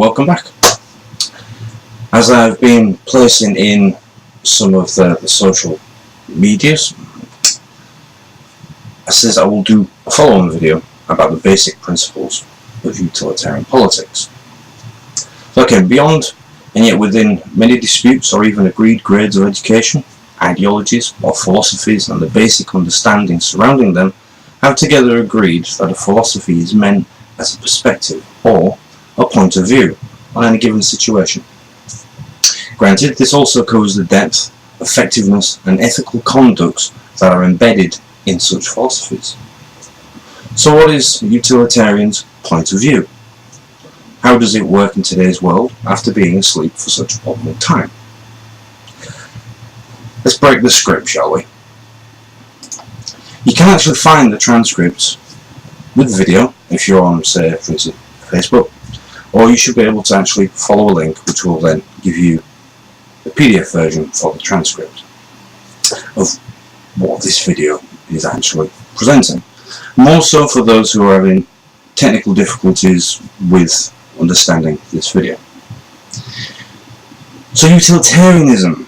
welcome back. As I've been placing in some of the social medias, I says I will do a follow-on video about the basic principles of utilitarian politics. Okay, beyond and yet within many disputes or even agreed grades of education, ideologies or philosophies and the basic understanding surrounding them have together agreed that a philosophy is meant as a perspective or a point of view on any given situation. Granted, this also covers the depth, effectiveness and ethical conducts that are embedded in such philosophies. So what is a utilitarian's point of view? How does it work in today's world after being asleep for such a long time? Let's break the script, shall we? You can actually find the transcripts with video if you're on, say, for instance, Facebook, or you should be able to actually follow a link which will then give you the PDF version for the transcript of what this video is actually presenting. More so for those who are having technical difficulties with understanding this video. So utilitarianism,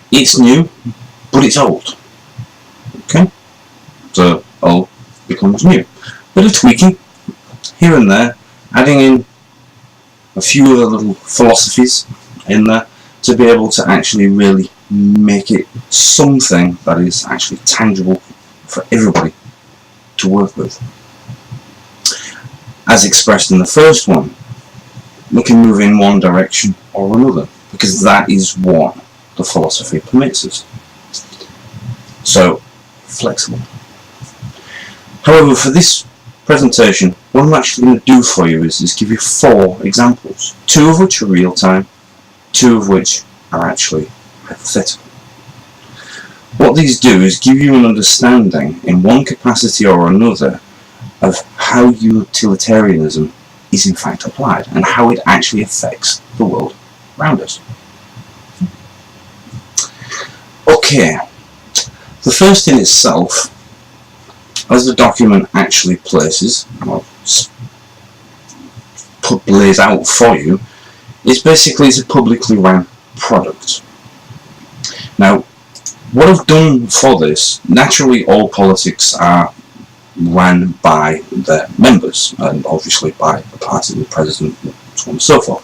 it's new, but it's old. Okay, so old becomes new. Bit of tweaking here and there, adding in a few other little philosophies in there to be able to actually really make it something that is actually tangible for everybody to work with. As expressed in the first one, we can move in one direction or another, because that is what the philosophy permits us. So, flexible. However, for this presentation, what I'm actually going to do for you is give you 4 examples, 2 of which are real-time, 2 of which are actually hypothetical. What these do is give you an understanding in one capacity or another of how utilitarianism is in fact applied and how it actually affects the world around us. Okay, the first in itself, as the document actually places, or lays out for you, is basically it's a publicly ran product. Now, what I've done for this, naturally all politics are ran by their members, and obviously by the party, the president, and so on and so forth.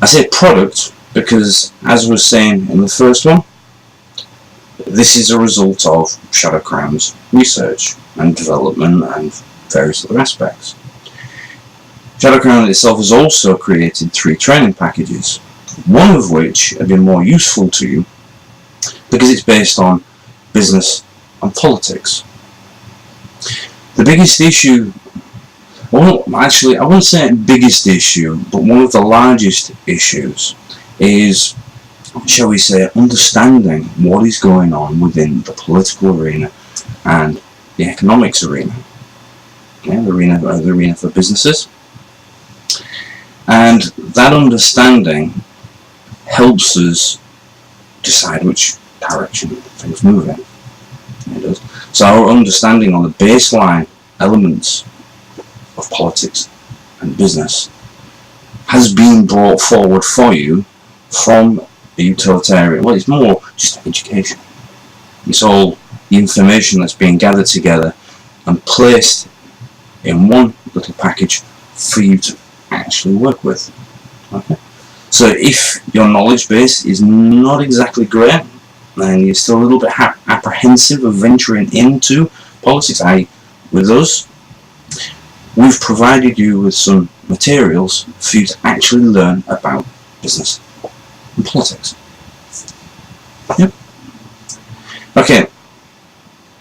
I say product because, as I was saying in the first one, this is a result of Shadow Crown's research and development and various other aspects. Shadow Crown itself has also created 3 training packages, one of which have been more useful to you because it's based on business and politics. The biggest issue, well, actually I wouldn't say biggest issue, but one of the largest issues is, shall we say, understanding what is going on within the political arena and the economics arena. Okay, the arena for businesses. And that understanding helps us decide which direction things move in. It does. So our understanding on the baseline elements of politics and business has been brought forward for you from a utilitarian, well, it's more just education. It's all the information that's being gathered together and placed in one little package for you to actually work with. Okay? So if your knowledge base is not exactly great and you're still a little bit apprehensive of venturing into politics, i.e. with us, we've provided you with some materials for you to actually learn about business and politics. Yep. Okay,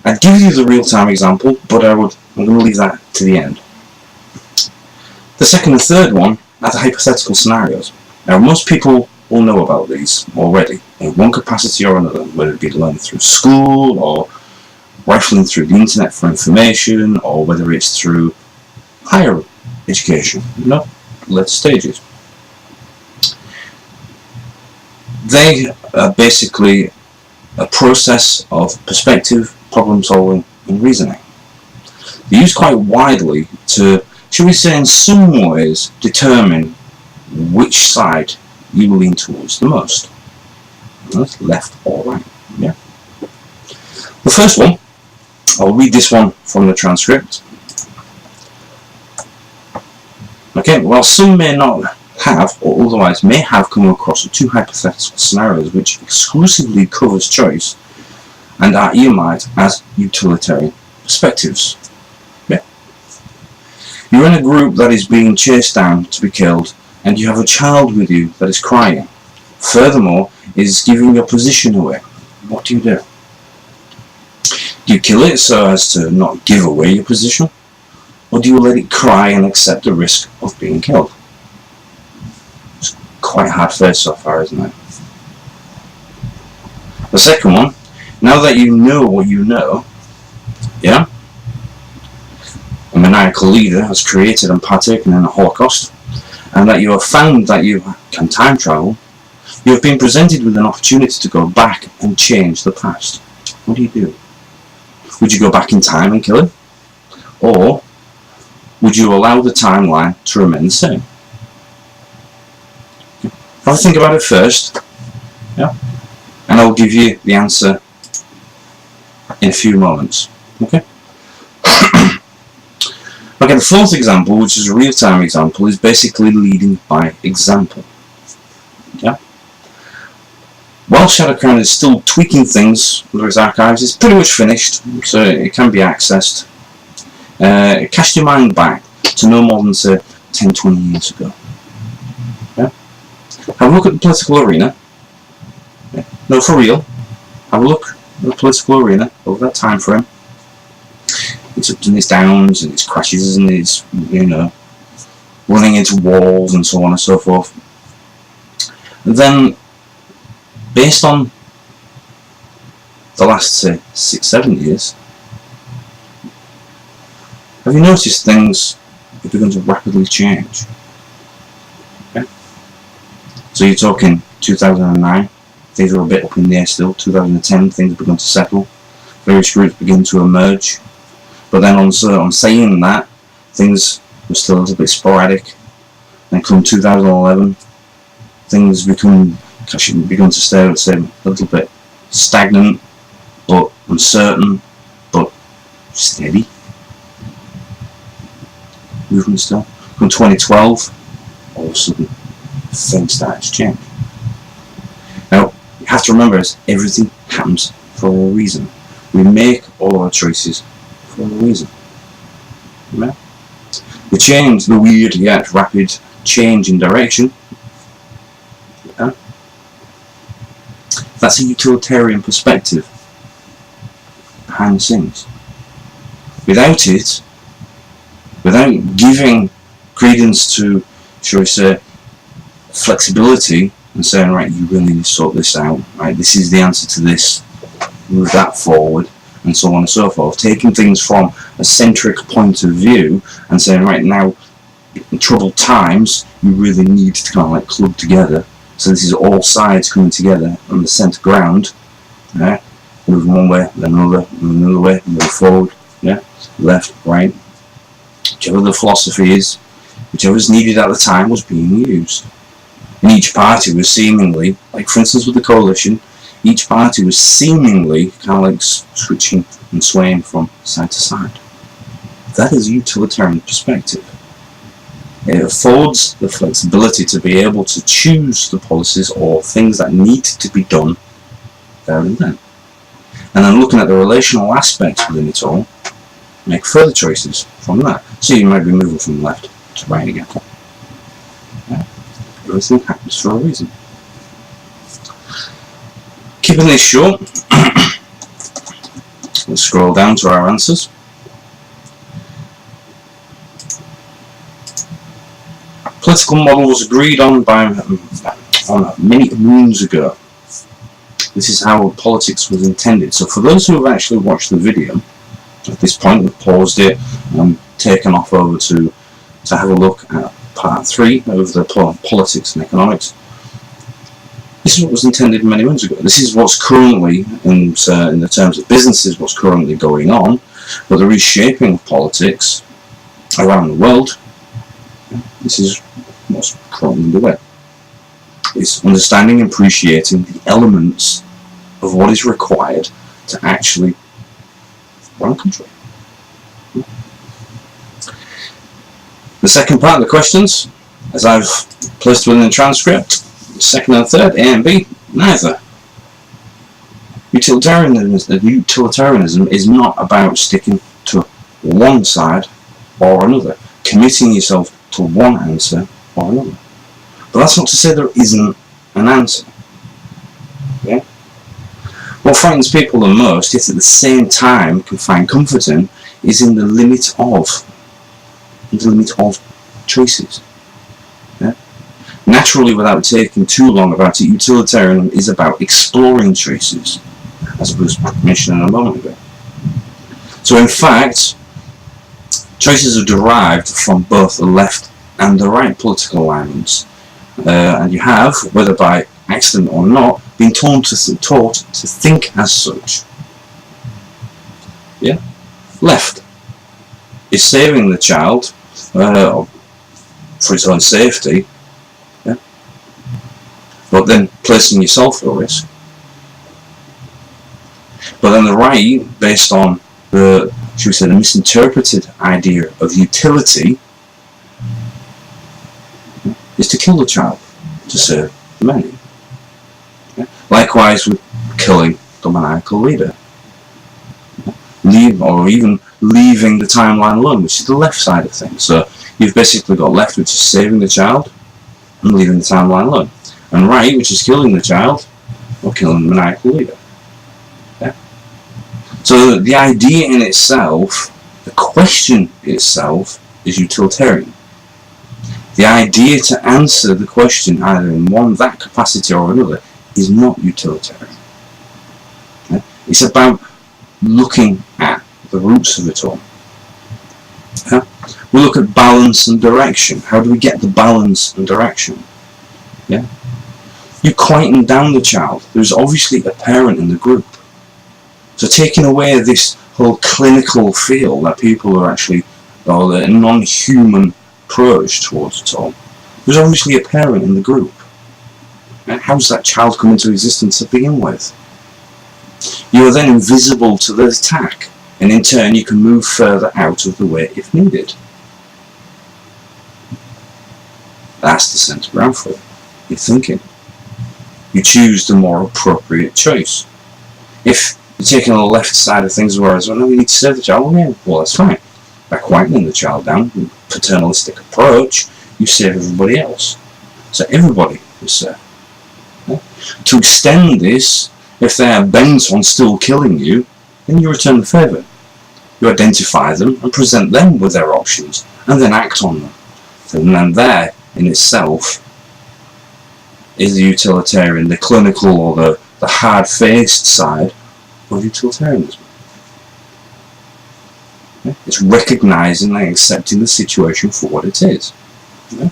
I'd give you the real-time example, but I'm going to leave that to the end. The second and third one are the hypothetical scenarios. Now, most people will know about these already in one capacity or another, whether it be learning through school or rifling through the internet for information, or whether it's through higher education, later stages. They are basically a process of perspective, problem solving and reasoning. They're used quite widely to shall we say, in some ways determine which side you lean towards the most. That's left or right. Yeah. The first one, I'll read this one from the transcript. Okay, while some may not have, or otherwise may have come across two hypothetical scenarios which exclusively covers choice and are earmarked as utilitarian perspectives. Yeah. You're in a group that is being chased down to be killed, and you have a child with you that is crying. Furthermore, it is giving your position away. What do? Do you kill it so as to not give away your position? Or do you let it cry and accept the risk of being killed? It's quite hard faced so far, isn't it? The second one, now that you know what you know, yeah, a maniacal leader has created and partaken in a Holocaust, and that you have found that you can time travel, you have been presented with an opportunity to go back and change the past. What do? Would you go back in time and kill him? Or would you allow the timeline to remain the same? Have a think about it first, yeah, and I'll give you the answer in a few moments. Okay. Okay, the fourth example, which is a real-time example, is basically leading by example. Yeah. While Shadowcrown is still tweaking things with its archives, it's pretty much finished, so it can be accessed. Cast your mind back to no more than, say, 10-20 years ago. Yeah? Have a look at the political arena. Yeah? No, for real. Have a look at the political arena over that time frame. Its ups and its downs, and its crashes, and its, you know, running into walls, and so on and so forth. And then, based on the last, say, 6-7 years, have you noticed things have begun to rapidly change? Okay. So you're talking 2009, things are a bit up in the air still. 2010, things have begun to settle. Various groups begin to emerge. But then on saying that, things were still a little bit sporadic. Then come 2011, things begun to stay, I would say, a little bit stagnant, but uncertain, but steady. Movement still. From 2012, all of a sudden, things started to change. Now, you have to remember is everything happens for a reason. We make all of our choices for a reason. Yeah? The change, the weird yet rapid change in direction, yeah? That's a utilitarian perspective behind the scenes. Without it, without giving credence to, shall we say, flexibility and saying, right, you really need to sort this out, right, this is the answer to this, move that forward, and so on and so forth, taking things from a centric point of view and saying, right, now, in troubled times, you really need to kind of like club together. So this is all sides coming together on the centre ground, yeah, move one way, then another way, move forward, yeah, left, right, whichever the philosophy is, whichever is needed at the time was being used. And each party was seemingly, like for instance with the coalition, each party was seemingly kind of like switching and swaying from side to side. That is a utilitarian perspective. It affords the flexibility to be able to choose the policies or things that need to be done there and then. And then looking at the relational aspects within it all, make further choices from that. So you might be moving from left to right again. Yeah. Everything happens for a reason. Keeping this short, let's scroll down to our answers. Political model was agreed on many moons ago. This is how politics was intended. So for those who have actually watched the video, at this point we've paused it and taken off over to have a look at part 3 of the politics and economics. This is what was intended many moons ago. This is what's currently, in the terms of businesses, what's currently going on. But the reshaping of politics around the world, this is what's probably the way. It's understanding and appreciating the elements of what is required to actually run a country. The second part of the questions, as I've placed within the transcript, second and third, A and B, neither. Utilitarianism is not about sticking to one side or another, committing yourself to one answer or another. But that's not to say there isn't an answer. Yeah? What frightens people the most, yet at the same time can find comfort in, is in the limit of choices. Yeah? Naturally, without taking too long about it, utilitarianism is about exploring choices, as I was mentioning a moment ago. So in fact, choices are derived from both the left and the right political alignments. And you have, whether by accident or not, been taught to think as such. Yeah? Left is saving the child for its own safety, yeah? But then placing yourself at risk. But then the right, based on the, should we say, the misinterpreted idea of utility, is to kill the child to serve the many. Yeah? Likewise with killing the maniacal leader. Or even leaving the timeline alone, which is the left side of things. So you've basically got left, which is saving the child and leaving the timeline alone. And right, which is killing the child or killing the maniacal leader. Yeah? So the idea in itself, the question itself, is utilitarian. The idea to answer the question either in that capacity or another is not utilitarian. Yeah? It's about looking at the roots of it all. Yeah? We look at balance and direction. How do we get the balance and direction? Yeah? You quieten down the child. There's obviously a parent in the group. So taking away this whole clinical feel that people are actually, or the non-human approach towards it all, there's obviously a parent in the group. And how does that child come into existence to begin with? You are then invisible to the attack, and in turn you can move further out of the way if needed. That's the centre ground for it. You're thinking. You choose the more appropriate choice. If you're taking on the left side of things, whereas, well, no, we need to save the child, well, that's fine. By quietening the child down, paternalistic approach, you save everybody else. So everybody is saved. Yeah? To extend this, if they are bent on still killing you, then you return the favour. You identify them and present them with their options, and then act on them. And then there, in itself, is the utilitarian, the clinical or the hard-faced side of utilitarianism. Yeah? It's recognising and accepting the situation for what it is. Yeah?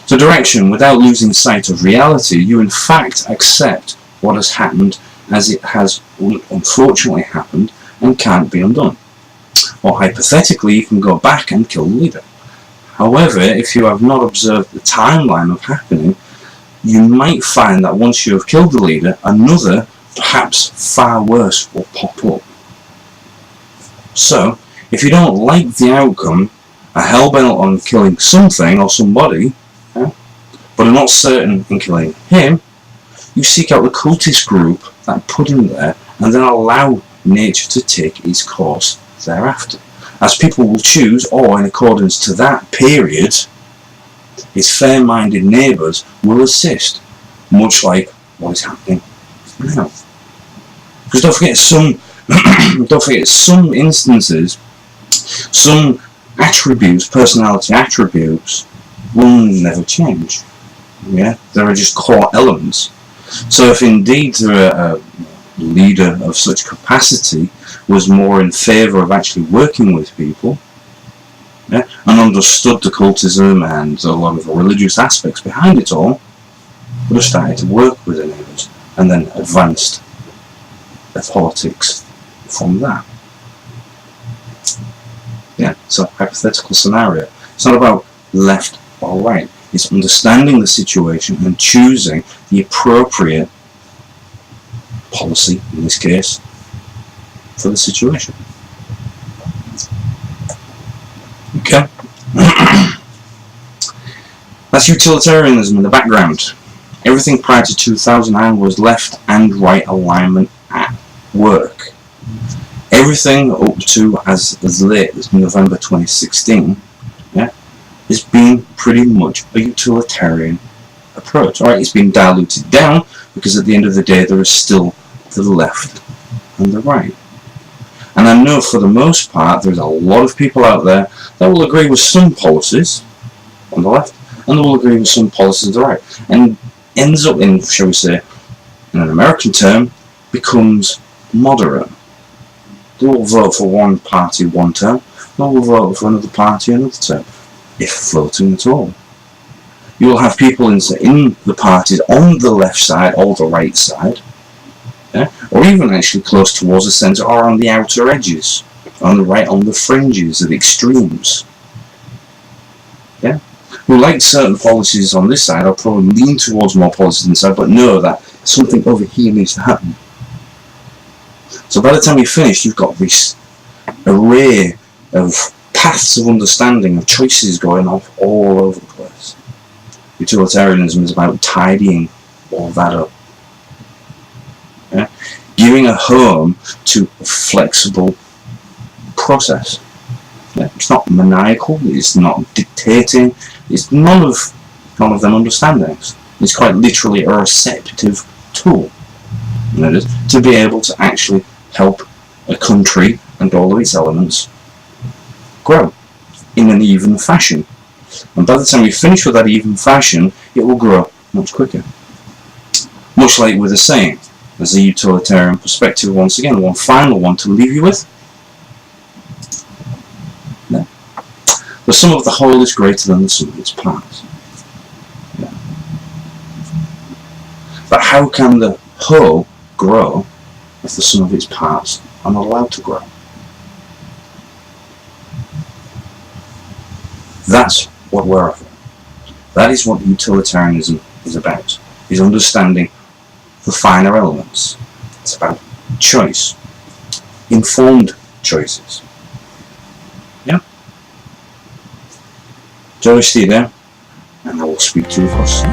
So direction, without losing sight of reality, you in fact accept what has happened as it has unfortunately happened and can't be undone. Or hypothetically, you can go back and kill the leader. However, if you have not observed the timeline of happening, you might find that once you have killed the leader, another, perhaps far worse, will pop up. So, if you don't like the outcome, are hell-bent on killing something or somebody, yeah, but are not certain in killing him, you seek out the cultist group that put him there and then allow nature to take its course thereafter. As people will choose, or in accordance to that period, his fair-minded neighbours will assist, much like what is happening now. Because don't forget some instances, some attributes, personality attributes, will never change. Yeah, there are just core elements. So if indeed a leader of such capacity was more in favour of actually working with people, yeah, and understood the cultism and a lot of the religious aspects behind it all, would have started to work with the neighbours and then advanced their politics from that. Yeah, so hypothetical scenario. It's not about left or right. It's understanding the situation and choosing the appropriate policy, in this case, for the situation. Okay. That's utilitarianism in the background. Everything prior to 2009 was left and right alignment at work. Everything up to as late as November 2016, yeah, has been pretty much a utilitarian approach. Alright, it's been diluted down because at the end of the day there is still the left and the right. And I know for the most part there's a lot of people out there that will agree with some policies on the left and they will agree with some policies on the right, and ends up in, shall we say, in an American term, becomes moderate. They will vote for one party one term, they will vote for another party another term, if voting at all. You will have people in the parties on the left side or the right side, yeah, or even actually close towards the centre or on the outer edges, on the right, on the fringes, at the extremes, yeah, who like certain policies on this side. I'll probably lean towards more policies on this side, but know that something over here needs to happen. So by the time you finish, you've got this array of paths of understanding, of choices going off all over the place. Utilitarianism is about tidying all that up, yeah? Giving a home to a flexible process. Yeah? It's not maniacal, it's not dictating, it's none of them understandings. It's quite literally a receptive tool, you know, to be able to actually help a country and all of its elements grow in an even fashion. And by the time you finish with that even fashion, it will grow much quicker. Much like with a saying, as a utilitarian perspective, once again, one final one to leave you with. Yeah. The sum of the whole is greater than the sum of its parts. Yeah. But how can the whole grow if the sum of its parts are not allowed to grow? That's what we're offering. That is what utilitarianism is about, is understanding the finer elements. It's about choice, informed choices. Yeah? Joey, stay there, and I will speak to you first.